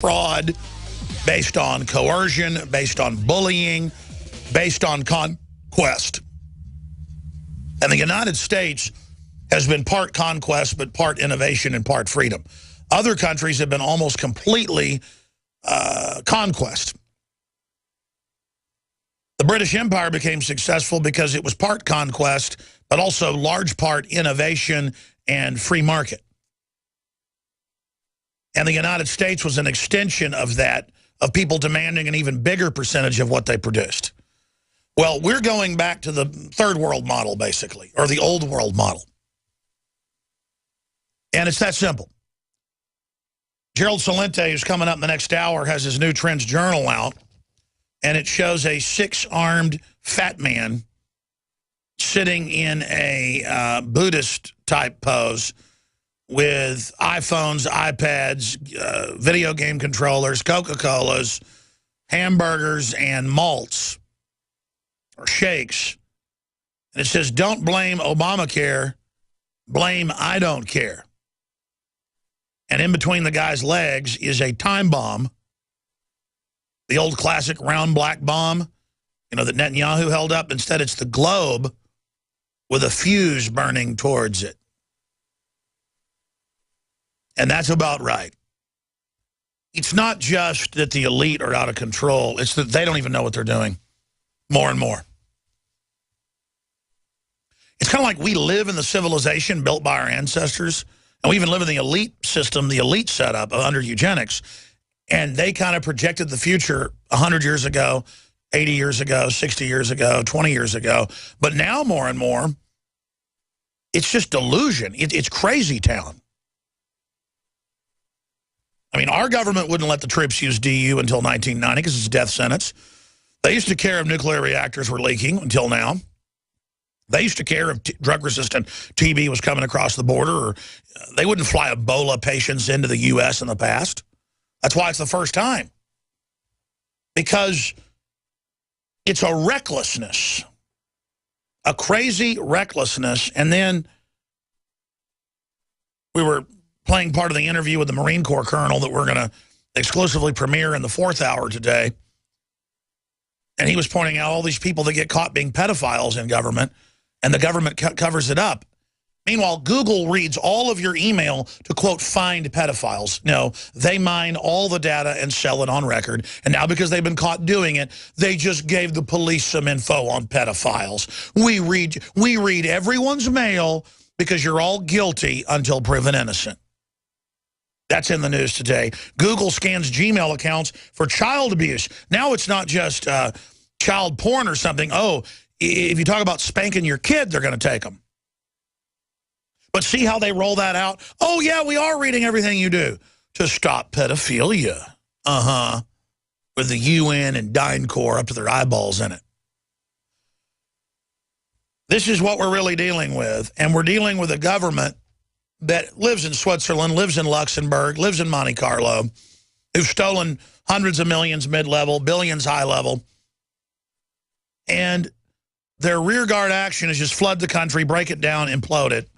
fraud, based on coercion, based on bullying, based on conquest. And the United States has been part conquest, but part innovation and part freedom. Other countries have been almost completely conquest. The British Empire became successful because it was part conquest, but also large part innovation and free market. And the United States was an extension of that, of people demanding an even bigger percentage of what they produced. Well, we're going back to the third world model, basically, or the old world model. And it's that simple. Gerald Celente, who's coming up in the next hour, has his new Trends Journal out, and it shows a six-armed fat man sitting in a Buddhist-type pose with iPhones, iPads, video game controllers, Coca-Colas, hamburgers, and malts, or shakes. And it says, "Don't blame Obamacare, blame I don't care." And in between the guy's legs is a time bomb, the old classic round black bomb, you know, that Netanyahu held up. Instead, it's the globe with a fuse burning towards it. And that's about right. It's not just that the elite are out of control. It's that they don't even know what they're doing more and more. It's kind of like we live in the civilization built by our ancestors, and we even live in the elite system, the elite setup under eugenics, and they kind of projected the future 100 years ago, 80 years ago, 60 years ago, 20 years ago. But now more and more, it's just delusion. It's crazy town. I mean, our government wouldn't let the troops use DU until 1990 because it's a death sentence. They used to care if nuclear reactors were leaking until now. They used to care if drug-resistant TB was coming across the border, or they wouldn't fly Ebola patients into the U.S. in the past. That's why it's the first time. Because it's a recklessness, a crazy recklessness. And then we were playing part of the interview with the Marine Corps colonel that we're going to exclusively premiere in the 4th hour today. And he was pointing out all these people that get caught being pedophiles in government, and the government covers it up. Meanwhile, Google reads all of your email to, quote, find pedophiles. No, they mine all the data and sell it on record. And now because they've been caught doing it, they just gave the police some info on pedophiles. We read everyone's mail because you're all guilty until proven innocent. That's in the news today. Google scans Gmail accounts for child abuse. Now it's not just child porn or something. Oh, if you talk about spanking your kid, they're going to take them. But see how they roll that out? Oh, yeah, we are reading everything you do to stop pedophilia. With the UN and DynCorp up to their eyeballs in it. This is what we're really dealing with. And we're dealing with a government that lives in Switzerland, lives in Luxembourg, lives in Monte Carlo, who've stolen hundreds of millions mid-level, billions high-level. And their rearguard action is just flood the country, break it down, implode it,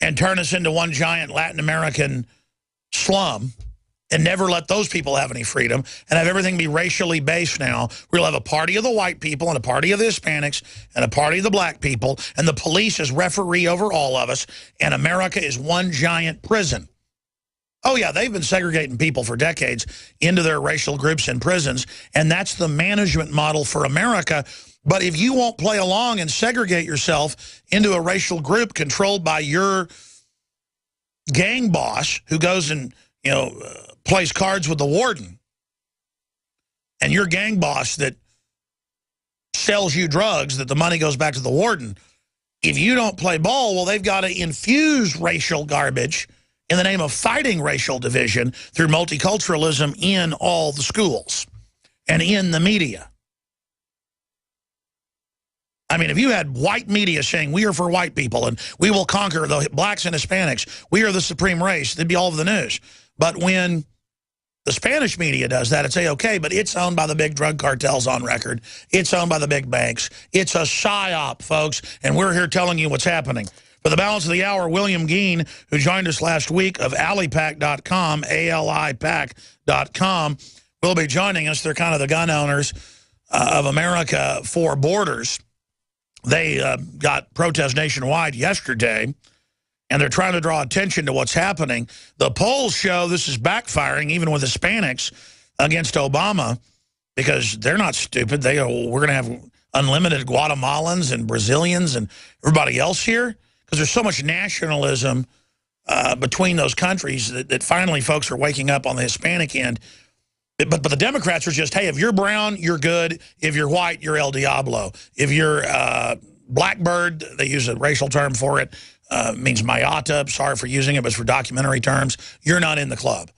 and turn us into one giant Latin American slum and never let those people have any freedom and have everything be racially based now. We'll have a party of the white people and a party of the Hispanics and a party of the black people, and the police is referee over all of us, and America is one giant prison. Oh, yeah, they've been segregating people for decades into their racial groups in prisons, and that's the management model for America. But if you won't play along and segregate yourself into a racial group controlled by your gang boss who goes and, you know, plays cards with the warden, and your gang boss that sells you drugs, that the money goes back to the warden, if you don't play ball, well, they've got to infuse racial garbage in the name of fighting racial division through multiculturalism in all the schools and in the media. I mean, if you had white media saying, we are for white people and we will conquer the blacks and Hispanics, we are the supreme race, they'd be all over the news. But when the Spanish media does that, it's okay, but it's owned by the big drug cartels on record. It's owned by the big banks. It's a psyop, folks, and we're here telling you what's happening. For the balance of the hour, William Geen, who joined us last week of alipac.com, alipac.com, will be joining us. They're kind of the gun owners of America for Borders. They got protests nationwide yesterday, and they're trying to draw attention to what's happening. The polls show this is backfiring, even with Hispanics, against Obama, because they're not stupid. We're going to have unlimited Guatemalans and Brazilians and everybody else here, because there's so much nationalism between those countries that finally folks are waking up on the Hispanic end. But the Democrats are just, hey, if you're brown, you're good. If you're white, you're El Diablo. If you're Blackbird, they use a racial term for it, means Mayata. Sorry for using it, but it's for documentary terms. You're not in the club.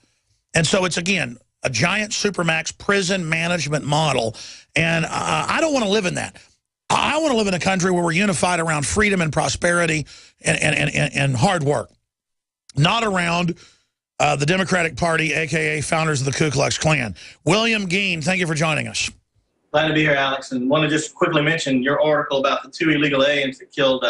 And so it's, again, a giant supermax prison management model. And I don't want to live in that. I want to live in a country where we're unified around freedom and prosperity and hard work, not around the Democratic Party, a.k.a. founders of the Ku Klux Klan. William Geen, thank you for joining us. Glad to be here, Alex. And want to just quickly mention your article about the 2 illegal aliens that killed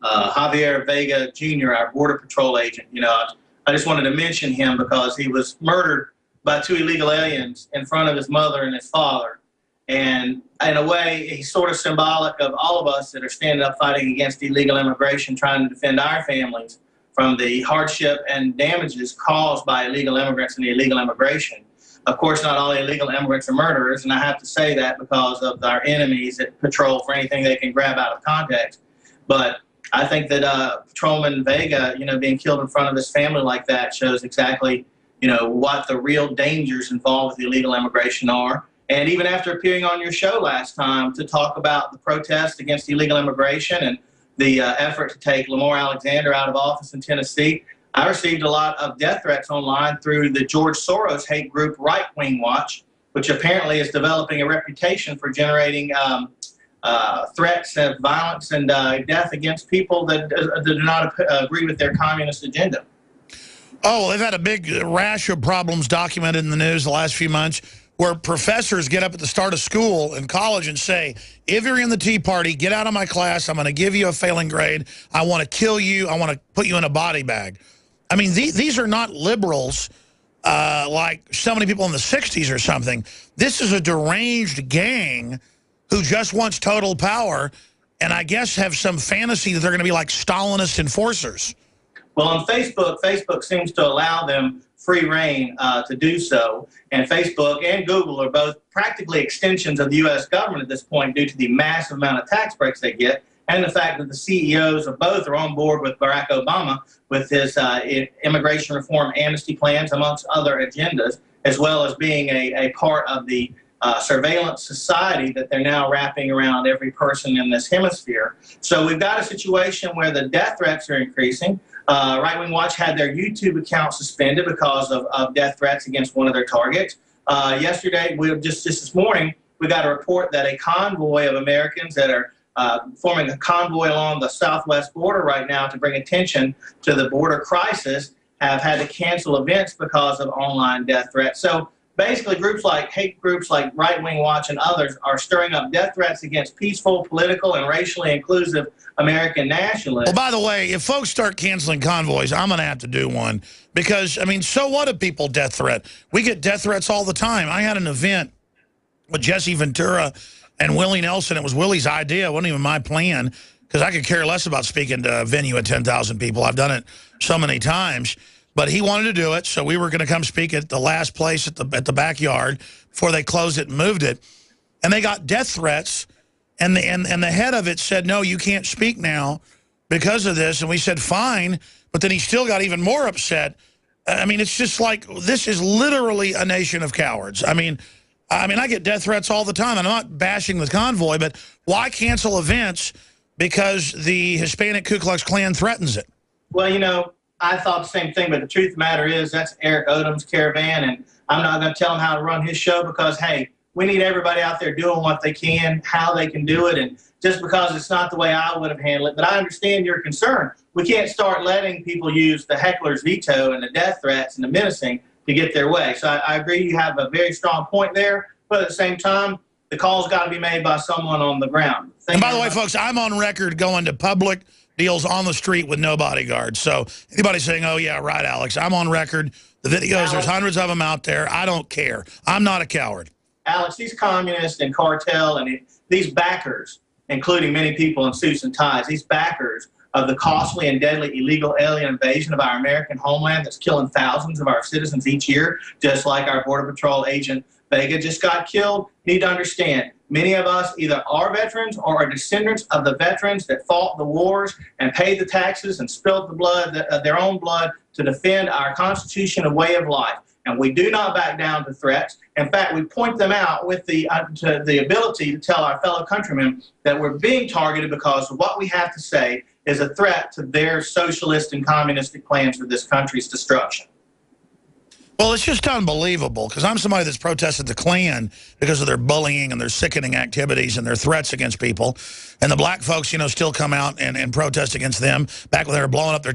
Javier Vega Jr., our Border Patrol agent. You know, I just wanted to mention him because he was murdered by 2 illegal aliens in front of his mother and his father. And in a way, he's sort of symbolic of all of us that are standing up fighting against illegal immigration, trying to defend our families from the hardship and damages caused by illegal immigrants and illegal immigration. Of course, not all illegal immigrants are murderers, and I have to say that because of our enemies that patrol for anything they can grab out of context. But I think that Patrolman Vega, you know, being killed in front of his family like that shows exactly, you know, what the real dangers involved with illegal immigration are. And even after appearing on your show last time to talk about the protest against illegal immigration and the effort to take Lamar Alexander out of office in Tennessee, I received a lot of death threats online through the George Soros hate group Right Wing Watch, which apparently is developing a reputation for generating threats of violence and death against people that do not agree with their communist agenda. Oh, they've had a big rash of problems documented in the news the last few months, where professors get up at the start of school and college and say, if you're in the Tea Party, get out of my class. I'm going to give you a failing grade. I want to kill you. I want to put you in a body bag. I mean, these are not liberals like so many people in the 60s or something. This is a deranged gang who just wants total power and I guess have some fantasy that they're going to be like Stalinist enforcers. Well, on Facebook seems to allow them free reign to do so. And Facebook and Google are both practically extensions of the U.S. government at this point due to the massive amount of tax breaks they get and the fact that the CEOs of both are on board with Barack Obama with his immigration reform amnesty plans, amongst other agendas, as well as being a part of the surveillance society that they're now wrapping around every person in this hemisphere. So we've got a situation where the death threats are increasing. Right Wing Watch had their YouTube account suspended because of death threats against one of their targets. Yesterday, just this morning, we got a report that a convoy of Americans that are forming a convoy along the southwest border right now to bring attention to the border crisis have had to cancel events because of online death threats. So basically, hate groups like Right Wing Watch and others are stirring up death threats against peaceful, political, and racially inclusive American nationalists. Well, by the way, if folks start canceling convoys, I'm going to have to do one. Because, I mean, so what if people death threat? We get death threats all the time. I had an event with Jesse Ventura and Willie Nelson. It was Willie's idea. It wasn't even my plan, because I could care less about speaking to a venue of 10,000 people. I've done it so many times. But he wanted to do it, so we were going to come speak at the last place at the backyard before they closed it and moved it. And they got death threats, and the head of it said, no, you can't speak now because of this. And we said, fine, but then he still got even more upset. I mean, it's just like, this is literally a nation of cowards. I mean, I get death threats all the time, and I'm not bashing the convoy, but why cancel events because the Hispanic Ku Klux Klan threatens it? Well, you know, I thought the same thing, but the truth of the matter is that's Eric Odom's caravan, and I'm not going to tell him how to run his show because, hey, we need everybody out there doing what they can, how they can do it, and just because it's not the way I would have handled it. But I understand your concern. We can't start letting people use the heckler's veto and the death threats and the menacing to get their way. So I agree you have a very strong point there, but at the same time, the call's got to be made by someone on the ground. And by the way, folks, I'm on record going to public deals on the street with no bodyguards. So anybody saying, oh, yeah, right, Alex, I'm on record. The videos, Alex, there's hundreds of them out there. I don't care. I'm not a coward. Alex, these communists and cartel and these backers, including many people in suits and ties, these backers of the costly and deadly illegal alien invasion of our American homeland that's killing thousands of our citizens each year, just like our Border Patrol agent Vega just got killed, need to understand. Many of us either are veterans or are descendants of the veterans that fought the wars and paid the taxes and spilled the blood, their own blood, to defend our Constitution and way of life. And we do not back down to threats. In fact, we point them out with the ability to tell our fellow countrymen that we're being targeted because of what we have to say is a threat to their socialist and communistic plans for this country's destruction. Well, it's just unbelievable, because I'm somebody that's protested the Klan because of their bullying and their sickening activities and their threats against people. And the black folks, you know, still come out and protest against them back when they were blowing up their